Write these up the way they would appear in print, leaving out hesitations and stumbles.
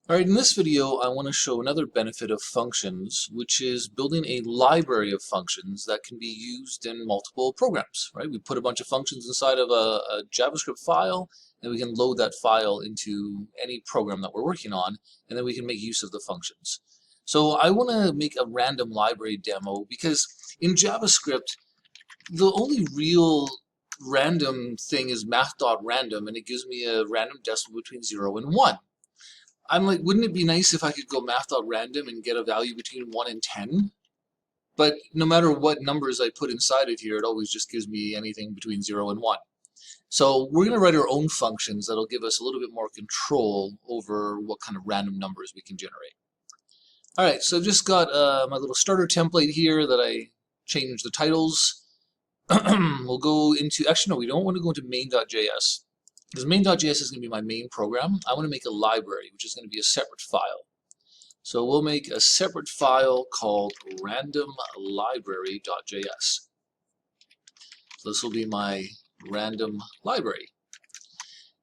Alright, in this video I want to show another benefit of functions, which is building a library of functions that can be used in multiple programs. Right? We put a bunch of functions inside of a JavaScript file, and we can load that file into any program that we're working on, and then we can make use of the functions. So I want to make a random library demo because in JavaScript, the only real random thing is math.random, and it gives me a random decimal between 0 and 1. I'm like, wouldn't it be nice if I could go math.random and get a value between 1 and 10? But no matter what numbers I put inside of here, it always just gives me anything between 0 and 1. So we're going to write our own functions that'll give us a little bit more control over what kind of random numbers we can generate. All right, so I've just got my little starter template here that I changed the titles. We'll go into, actually no, we don't want to go into main.js. Because main.js is going to be my main program. I want to make a library, which is going to be a separate file. So we'll make a separate file called randomlibrary.js. So this will be my random library.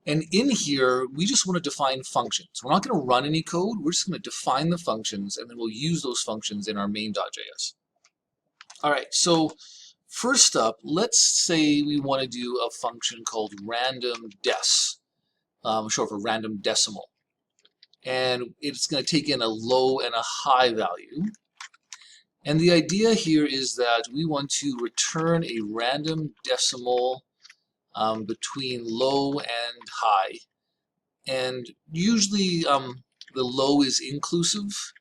And in here, we just want to define functions. We're not going to run any code. We're just going to define the functions, and then we'll use those functions in our main.js. All right, so first up, let's say we want to do a function called randomDec, short for random decimal. And it's going to take in a low and a high value. And the idea here is that we want to return a random decimal between low and high. And usually the low is inclusive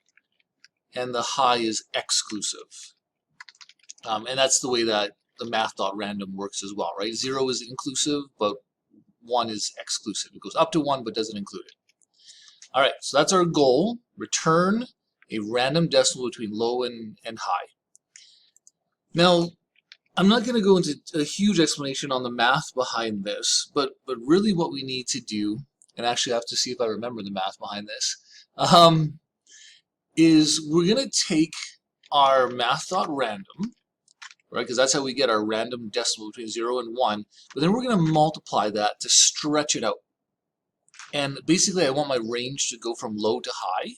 and the high is exclusive. And that's the way that the math.random works as well, right? 0 is inclusive, but 1 is exclusive. It goes up to 1, but doesn't include it. All right, so that's our goal. Return a random decimal between low and high. Now, I'm not going to go into a huge explanation on the math behind this, but really what we need to do, and actually I have to see if I remember the math behind this, is we're going to take our math.random, right? Because that's how we get our random decimal between 0 and 1. But then we're going to multiply that to stretch it out. And basically, I want my range to go from low to high.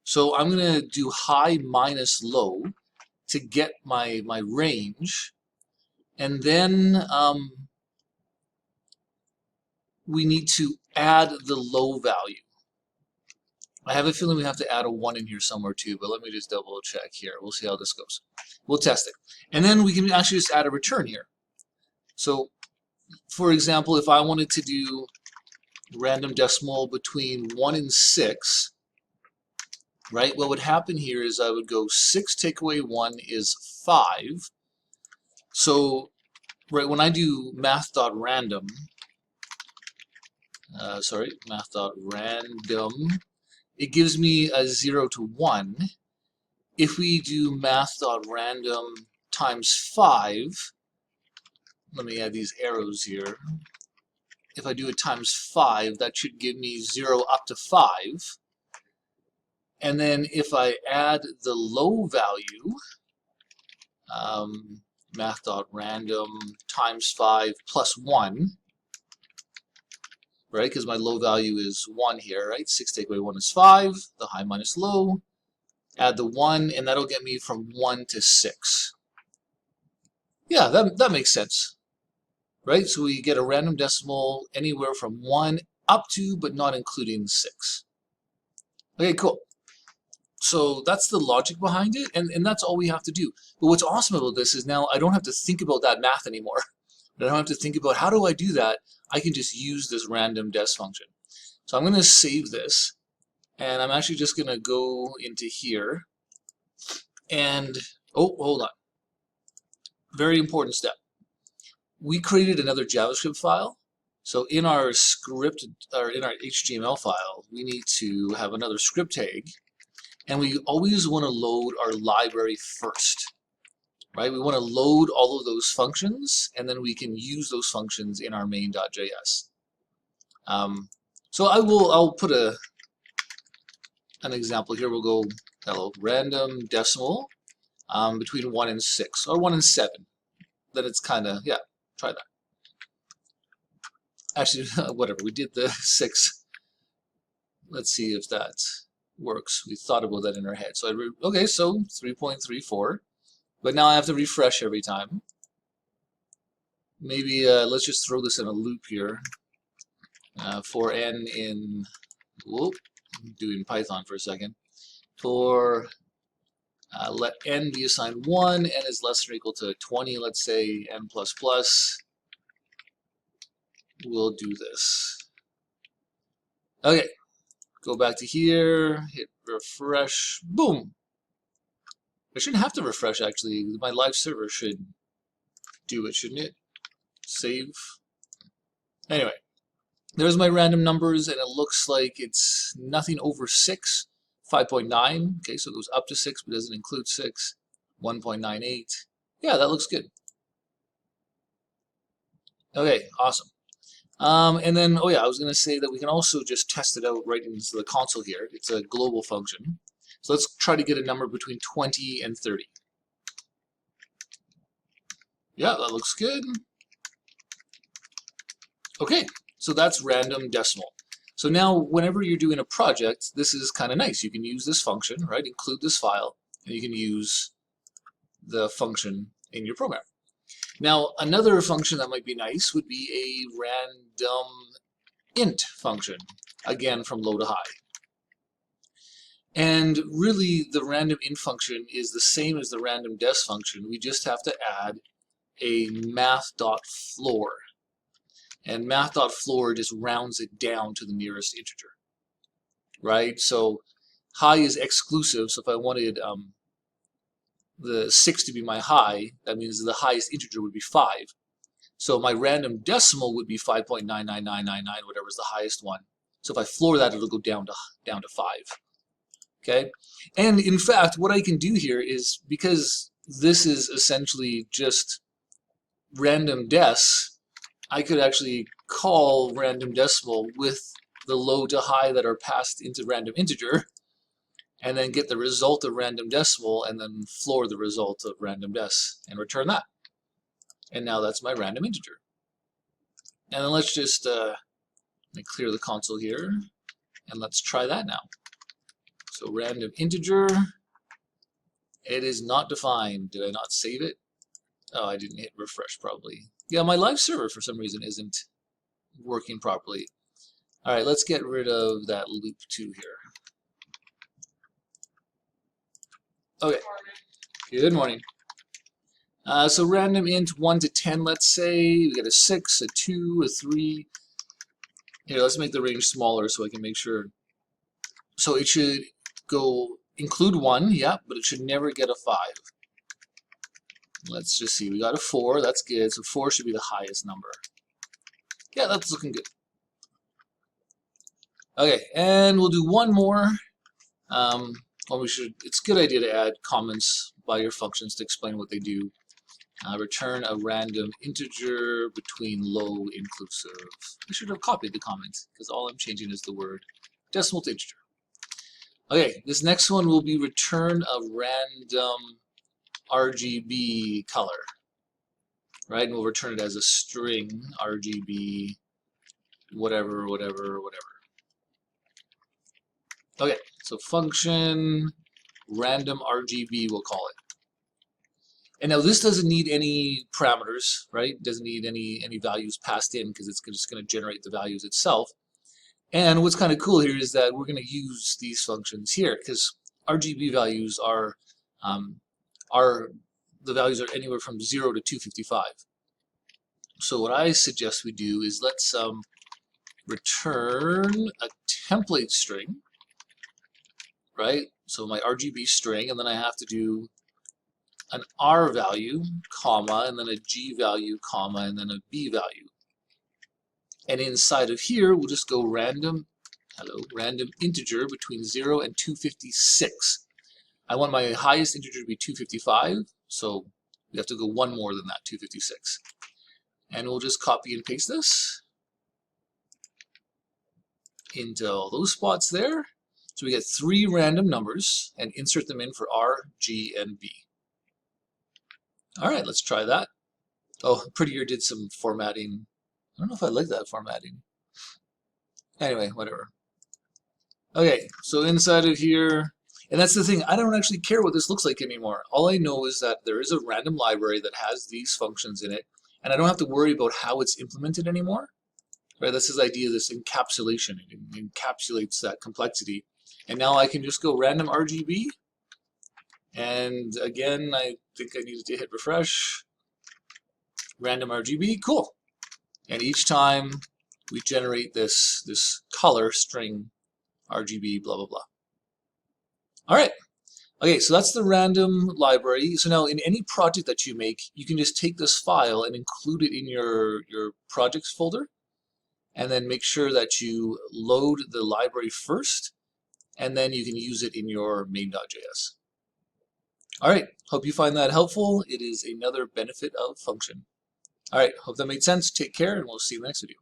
So I'm going to do high minus low to get my range. And then we need to add the low value. I have a feeling we have to add a 1 in here somewhere too, but let me just double check here. We'll see how this goes. We'll test it. And then we can actually just add a return here. So, for example, if I wanted to do random decimal between 1 and 6, right, what would happen here is I would go 6 take away 1 is 5. So, right, when I do math.random, math.random, it gives me a 0 to 1. If we do math.random times 5, let me add these arrows here. If I do it times 5, that should give me 0 up to 5. And then if I add the low value, math.random times 5 plus 1, right? Because my low value is 1 here, right? 6 take away 1 is 5, the high minus low. Add the 1, and that'll get me from 1 to 6. Yeah, that makes sense, right? So we get a random decimal anywhere from 1 up to, but not including 6. Okay, cool. So that's the logic behind it, and that's all we have to do. But what's awesome about this is now I don't have to think about that math anymore. I don't have to think about how do I do that. I can just use this randomDec function. So I'm going to save this. And I'm actually just going to go into here and, oh, hold on. Very important step. We created another JavaScript file. So in our script, or in our HTML file, we need to have another script tag. And we always want to load our library first, right? We want to load all of those functions, and then we can use those functions in our main.js. So I'll put an example here. We'll go hello random decimal between 1 and 6 or 1 and 7. Then it's kind of, yeah, try that. Actually, whatever, we did the 6. Let's see if that works. We thought about that in our head. So okay, so 3.34. But now I have to refresh every time. Maybe let's just throw this in a loop here. For n in, whoop, doing Python for a second. For let n be assigned 1, n is less than or equal to 20, let's say n++. We'll do this. Okay, go back to here, hit refresh, boom. I shouldn't have to refresh, actually. My live server should do it, shouldn't it? Save. Anyway, there's my random numbers, and it looks like it's nothing over 6. 5.9, okay, so it goes up to 6, but doesn't include 6. 1.98. Yeah, that looks good. Okay, awesome. And then, oh yeah, I was going to say that we can also just test it out right into the console here. It's a global function. So let's try to get a number between 20 and 30. Yeah, that looks good. Okay, so that's random decimal. So now, whenever you're doing a project, this is kind of nice. You can use this function, right? Include this file, and you can use the function in your program. Now, another function that might be nice would be a random int function, again from low to high. And really, the random int function is the same as the random desc function. We just have to add a math.floor. And math.floor just rounds it down to the nearest integer, right? So high is exclusive, so if I wanted the 6 to be my high, that means the highest integer would be 5. So my random decimal would be 5.99999, whatever is the highest one. So if I floor that, it'll go down to 5. Okay? And in fact, what I can do here is, because this is essentially just random dec, I could actually call random decimal with the low to high that are passed into random integer, and then get the result of random decimal, and then floor the result of random dec, and return that. And now that's my random integer. And then let's just let me clear the console here, and let's try that now. So random integer, it is not defined. Did I not save it? Oh, I didn't hit refresh probably. Yeah, my live server for some reason isn't working properly. All right, let's get rid of that loop 2 here. Okay, good morning. So random int 1 to 10, let's say. We got a 6, a 2, a 3. Here, let's make the range smaller so I can make sure. So it should go include 1, yeah, but it should never get a 5. Let's just see, we got a 4, that's good. So 4 should be the highest number. Yeah, that's looking good. Okay, and we'll do one more. Well, it's a good idea to add comments by your functions to explain what they do. Return a random integer between low inclusive. I should have copied the comment, because all I'm changing is the word decimal to integer. Okay, this next one will be return a random RGB color, right? And we'll return it as a string, RGB, whatever. Okay, so function random RGB, we'll call it. And now this doesn't need any parameters, right? It doesn't need any values passed in, because it's just going to generate the values itself. And what's kind of cool here is that we're going to use these functions here, because RGB values are the values are anywhere from 0 to 255. So what I suggest we do is let's return a template string, right? So my RGB string, and then I have to do an R value, comma, and then a G value, comma, and then a B value. And inside of here, we'll just go random integer between 0 and 256. I want my highest integer to be 255, so we have to go one more than that, 256. And we'll just copy and paste this into all those spots there. So we get 3 random numbers and insert them in for R, G, and B. All right, let's try that. Oh, Prettier did some formatting. I don't know if I like that formatting. Anyway, whatever. Okay, so inside of here, and that's the thing, I don't actually care what this looks like anymore. All I know is that there is a random library that has these functions in it, and I don't have to worry about how it's implemented anymore. Right? That's this idea of this encapsulation. It encapsulates that complexity. And now I can just go random RGB. And again, I think I needed to hit refresh. Random RGB, cool. And each time we generate this color string RGB, blah, blah, blah. All right. Okay, so that's the random library. So now in any project that you make, you can just take this file and include it in your projects folder, and then make sure that you load the library first, and then you can use it in your main.js. All right, hope you find that helpful. It is another benefit of function. All right, hope that made sense. Take care, and we'll see you in the next video.